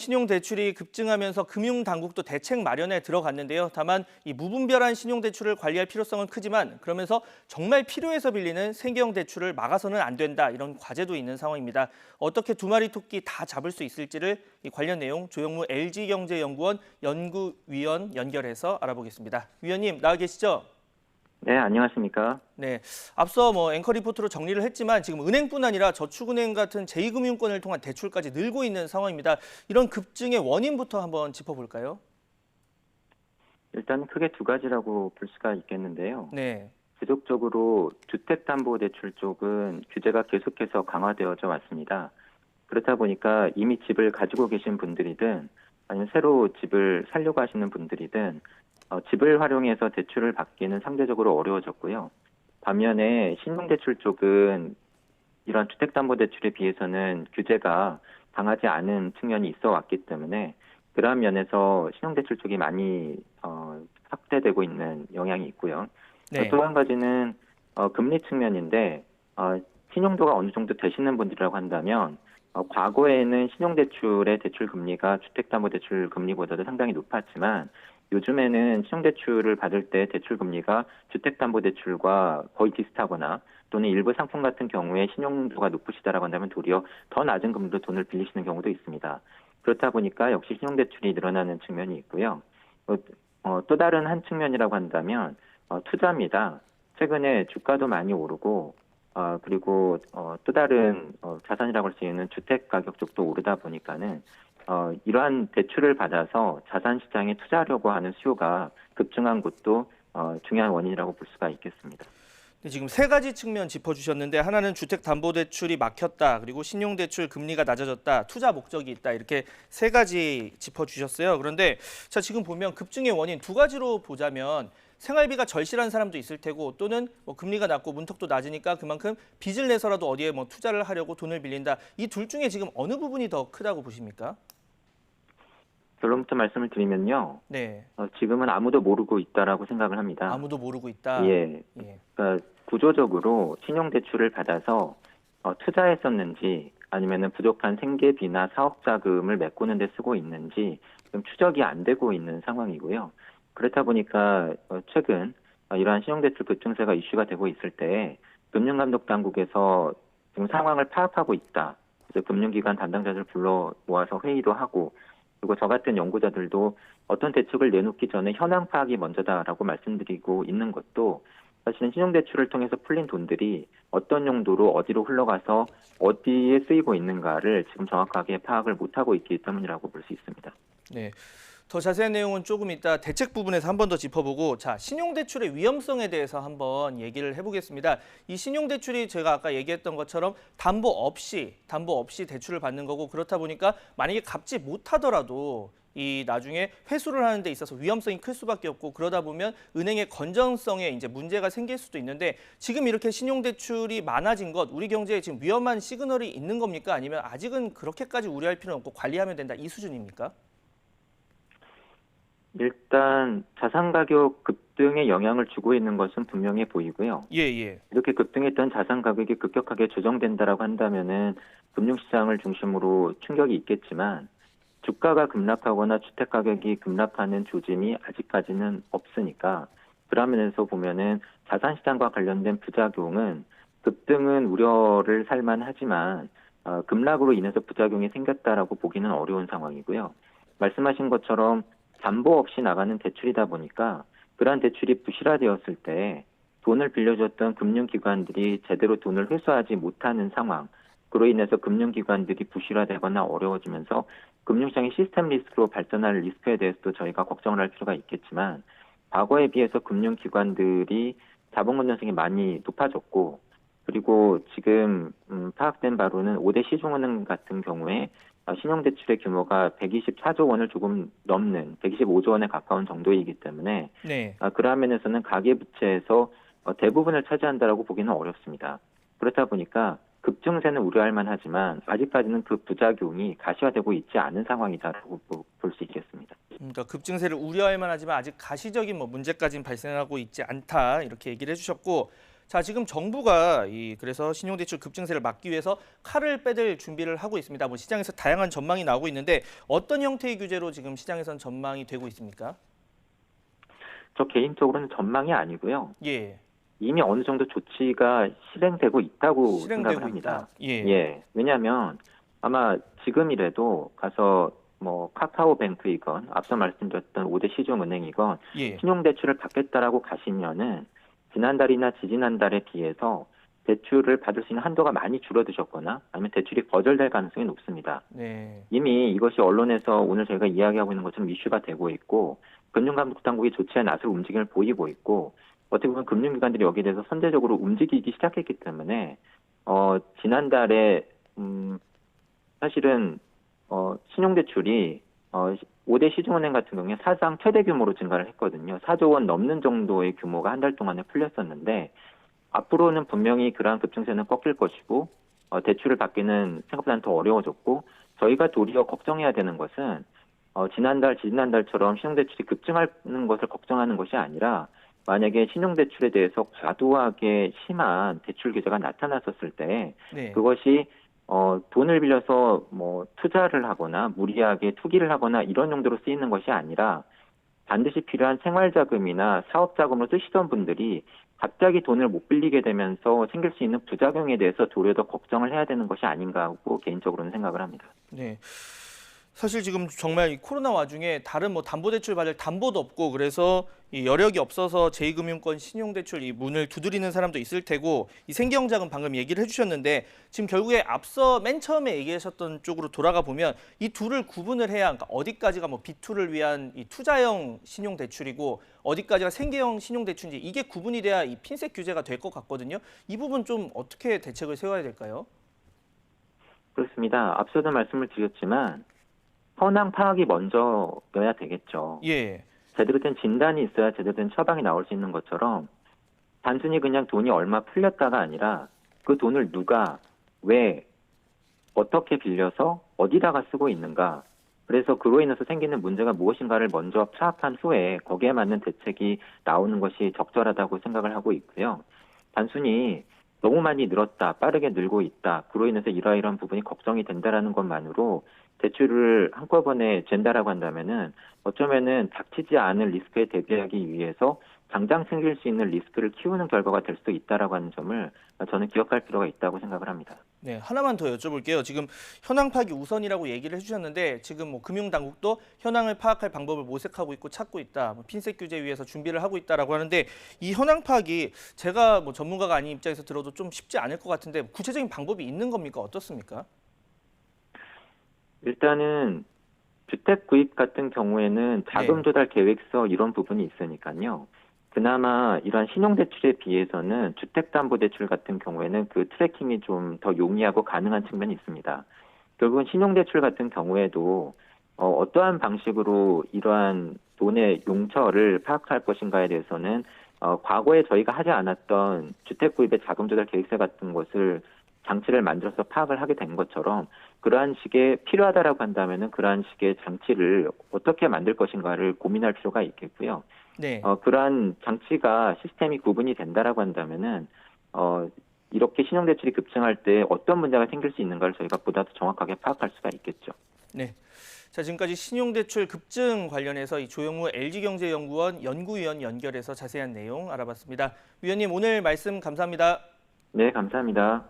신용대출이 급증하면서 금융당국도 대책 마련에 들어갔는데요. 다만 이 무분별한 신용대출을 관리할 필요성은 크지만 그러면서 정말 필요해서 빌리는 생계형 대출을 막아서는 안 된다. 이런 과제도 있는 상황입니다. 어떻게 두 마리 토끼 다 잡을 수 있을지를 이 관련 내용 조영무 LG경제연구원 연구위원 연결해서 알아보겠습니다. 위원님 나와 계시죠? 네, 안녕하십니까? 네, 앞서 앵커 리포트로 정리를 했지만 지금 은행뿐 아니라 저축은행 같은 제2금융권을 통한 대출까지 늘고 있는 상황입니다. 이런 급증의 원인부터 한번 짚어볼까요? 일단 크게 두 가지라고 볼 수가 있겠는데요. 네, 지속적으로 주택담보대출 쪽은 규제가 계속해서 강화되어져 왔습니다. 그렇다 보니까 이미 집을 가지고 계신 분들이든 아니면 새로 집을 살려고 하시는 분들이든 집을 활용해서 대출을 받기는 상대적으로 어려워졌고요. 반면에 신용대출 쪽은 이런 주택담보대출에 비해서는 규제가 강하지 않은 측면이 있어 왔기 때문에 그런 면에서 신용대출 쪽이 많이 확대되고 있는 영향이 있고요. 네, 또 한 가지는 금리 측면인데 신용도가 어느 정도 되시는 분들이라고 한다면 과거에는 신용대출의 대출 금리가 주택담보대출 금리보다도 상당히 높았지만 요즘에는 신용대출을 받을 때 대출 금리가 주택담보대출과 거의 비슷하거나 또는 일부 상품 같은 경우에 신용도가 높으시다라고 한다면 도리어 더 낮은 금리로 돈을 빌리시는 경우도 있습니다. 그렇다 보니까 역시 신용대출이 늘어나는 측면이 있고요. 또 다른 한 측면이라고 한다면 투자입니다. 최근에 주가도 많이 오르고 그리고 또 다른 자산이라고 할 수 있는 주택 가격 쪽도 오르다 보니까는 이러한 대출을 받아서 자산 시장에 투자하려고 하는 수요가 급증한 것도 중요한 원인이라고 볼 수가 있겠습니다. 네, 지금 세 가지 측면 짚어주셨는데 하나는 주택담보대출이 막혔다, 그리고 신용대출 금리가 낮아졌다, 투자 목적이 있다 이렇게 세 가지 짚어주셨어요. 그런데 자 지금 보면 급증의 원인 두 가지로 보자면 생활비가 절실한 사람도 있을 테고 또는 금리가 낮고 문턱도 낮으니까 그만큼 빚을 내서라도 어디에 투자를 하려고 돈을 빌린다. 이 둘 중에 지금 어느 부분이 더 크다고 보십니까? 결론부터 말씀을 드리면요. 네, 지금은 아무도 모르고 있다라고 생각을 합니다. 아무도 모르고 있다. 예. 예. 그러니까 구조적으로 신용대출을 받아서 투자했었는지 아니면은 부족한 생계비나 사업자금을 메꾸는 데 쓰고 있는지 지금 추적이 안 되고 있는 상황이고요. 그렇다 보니까 최근 이러한 신용대출 급증세가 이슈가 되고 있을 때 금융감독당국에서 지금 상황을 파악하고 있다. 그래서 금융기관 담당자들 불러 모아서 회의도 하고 그리고 저 같은 연구자들도 어떤 대책을 내놓기 전에 현황 파악이 먼저다라고 말씀드리고 있는 것도 사실은 신용대출을 통해서 풀린 돈들이 어떤 용도로 어디로 흘러가서 어디에 쓰이고 있는가를 지금 정확하게 파악을 못하고 있기 때문이라고 볼 수 있습니다. 네. 더 자세한 내용은 조금 이따 대책 부분에서 한 번 더 짚어보고 자 신용대출의 위험성에 대해서 한번 얘기를 해보겠습니다. 이 신용대출이 제가 아까 얘기했던 것처럼 담보 없이 대출을 받는 거고 그렇다 보니까 만약에 갚지 못하더라도 이 나중에 회수를 하는 데 있어서 위험성이 클 수밖에 없고 그러다 보면 은행의 건전성에 이제 문제가 생길 수도 있는데 지금 이렇게 신용대출이 많아진 것 우리 경제에 지금 위험한 시그널이 있는 겁니까? 아니면 아직은 그렇게까지 우려할 필요는 없고 관리하면 된다 이 수준입니까? 일단 자산 가격 급등에 영향을 주고 있는 것은 분명해 보이고요. 예, 예. 이렇게 급등했던 자산 가격이 급격하게 조정된다라고 한다면은 금융시장을 중심으로 충격이 있겠지만 주가가 급락하거나 주택 가격이 급락하는 조짐이 아직까지는 없으니까 그런 면에서 보면은 자산 시장과 관련된 부작용은 급등은 우려를 살만하지만 급락으로 인해서 부작용이 생겼다라고 보기는 어려운 상황이고요. 말씀하신 것처럼 담보 없이 나가는 대출이다 보니까 그러한 대출이 부실화되었을 때 돈을 빌려줬던 금융기관들이 제대로 돈을 회수하지 못하는 상황, 그로 인해서 금융기관들이 부실화되거나 어려워지면서 금융시장의 시스템 리스크로 발전할 리스크에 대해서도 저희가 걱정을 할 필요가 있겠지만 과거에 비해서 금융기관들이 자본 건전성이 많이 높아졌고 그리고 지금 파악된 바로는 5대 시중은행 같은 경우에 신용대출의 규모가 124조 원을 조금 넘는 125조 원에 가까운 정도이기 때문에 네. 그러한 면에서는 가계부채에서 대부분을 차지한다라고 보기는 어렵습니다. 그렇다 보니까 급증세는 우려할 만하지만 아직까지는 그 부작용이 가시화되고 있지 않은 상황이다라고 볼 수 있겠습니다. 그러니까 급증세를 우려할 만하지만 아직 가시적인 문제까지는 발생하고 있지 않다 이렇게 얘기를 해주셨고 자, 지금 정부가 그래서 신용대출 급증세를 막기 위해서 칼을 빼들 준비를 하고 있습니다. 뭐 시장에서 다양한 전망이 나오고 있는데 어떤 형태의 규제로 지금 시장에선 전망이 되고 있습니까? 저 개인적으로는 전망이 아니고요. 예, 이미 어느 정도 조치가 실행되고 있다고 생각을 실행되고 합니다. 있다. 예, 예. 왜냐하면 아마 지금이라도 가서 뭐 카카오뱅크이건 앞서 말씀드렸던 5대 시중은행이건 예, 신용대출을 받겠다라고 가시면은 지난달이나 지지난달에 비해서 대출을 받을 수 있는 한도가 많이 줄어드셨거나 아니면 대출이 거절될 가능성이 높습니다. 네, 이미 이것이 언론에서 오늘 저희가 이야기하고 있는 것처럼 이슈가 되고 있고 금융감독당국이 조치에 나설 움직임을 보이고 있고 어떻게 보면 금융기관들이 여기에 대해서 선제적으로 움직이기 시작했기 때문에 지난달에 사실은 신용대출이 5대 시중은행 같은 경우에 사상 최대 규모로 증가를 했거든요. 4조 원 넘는 정도의 규모가 한 달 동안에 풀렸었는데 앞으로는 분명히 그러한 급증세는 꺾일 것이고 대출을 받기는 생각보다는 더 어려워졌고 저희가 도리어 걱정해야 되는 것은 지난달, 지난달처럼 신용대출이 급증하는 것을 걱정하는 것이 아니라 만약에 신용대출에 대해서 과도하게 심한 대출 규제가 나타났었을 때 네. 그것이 돈을 빌려서 뭐 투자를 하거나 무리하게 투기를 하거나 이런 용도로 쓰이는 것이 아니라 반드시 필요한 생활자금이나 사업자금으로 쓰시던 분들이 갑자기 돈을 못 빌리게 되면서 생길 수 있는 부작용에 대해서 도리어 더 걱정을 해야 되는 것이 아닌가 하고 개인적으로는 생각을 합니다. 네. 사실 지금 정말 이 코로나 와중에 다른 뭐 담보대출 받을 담보도 없고 그래서 이 여력이 없어서 제2금융권 신용대출 이 문을 두드리는 사람도 있을 테고 이 생계형장은 방금 얘기를 해주셨는데 지금 결국에 앞서 맨 처음에 얘기하셨던 쪽으로 돌아가 보면 이 둘을 구분을 해야 그러니까 어디까지가 뭐 B2를 위한 이 투자형 신용대출이고 어디까지가 생계형 신용대출인지 이게 구분이 돼야 이 핀셋 규제가 될 것 같거든요. 이 부분 좀 어떻게 대책을 세워야 될까요? 그렇습니다. 앞서도 말씀을 드렸지만 현황 파악이 먼저여야 되겠죠. 예, 제대로 된 진단이 있어야 제대로 된 처방이 나올 수 있는 것처럼 단순히 그냥 돈이 얼마 풀렸다가 아니라 그 돈을 누가, 왜, 어떻게 빌려서 어디다가 쓰고 있는가. 그래서 그로 인해서 생기는 문제가 무엇인가를 먼저 파악한 후에 거기에 맞는 대책이 나오는 것이 적절하다고 생각을 하고 있고요. 단순히 너무 많이 늘었다, 빠르게 늘고 있다, 그로 인해서 이러이러한 부분이 걱정이 된다라는 것만으로 대출을 한꺼번에 잰다라고 한다면은 어쩌면은 닥치지 않을 리스크에 대비하기 위해서 당장 생길 수 있는 리스크를 키우는 결과가 될 수도 있다라고 하는 점을 저는 기억할 필요가 있다고 생각을 합니다. 네, 하나만 더 여쭤볼게요. 지금 현황 파악이 우선이라고 얘기를 해주셨는데 지금 뭐 금융당국도 현황을 파악할 방법을 모색하고 있고 찾고 있다. 뭐 핀셋 규제 위해서 준비를 하고 있다라고 하는데 이 현황 파악이 제가 뭐 전문가가 아닌 입장에서 들어도 좀 쉽지 않을 것 같은데 구체적인 방법이 있는 겁니까? 어떻습니까? 일단은 주택 구입 같은 경우에는 자금 조달 계획서 이런 부분이 있으니까요. 그나마 이러한 신용대출에 비해서는 주택담보대출 같은 경우에는 그 트래킹이 좀 더 용이하고 가능한 측면이 있습니다. 결국은 신용대출 같은 경우에도 어떠한 방식으로 이러한 돈의 용처를 파악할 것인가에 대해서는 과거에 저희가 하지 않았던 주택 구입의 자금 조달 계획서 같은 것을 장치를 만들어서 파악을 하게 된 것처럼 그러한 식의 필요하다라고 한다면은 그러한 식의 장치를 어떻게 만들 것인가를 고민할 필요가 있겠고요. 네. 그러한 장치가 시스템이 구분이 된다라고 한다면은 이렇게 신용대출이 급증할 때 어떤 문제가 생길 수 있는가를 저희가 보다 더 정확하게 파악할 수가 있겠죠. 네. 자, 지금까지 신용대출 급증 관련해서 이 조영무 LG경제연구원 연구위원 연결해서 자세한 내용 알아봤습니다. 위원님 오늘 말씀 감사합니다. 네, 감사합니다.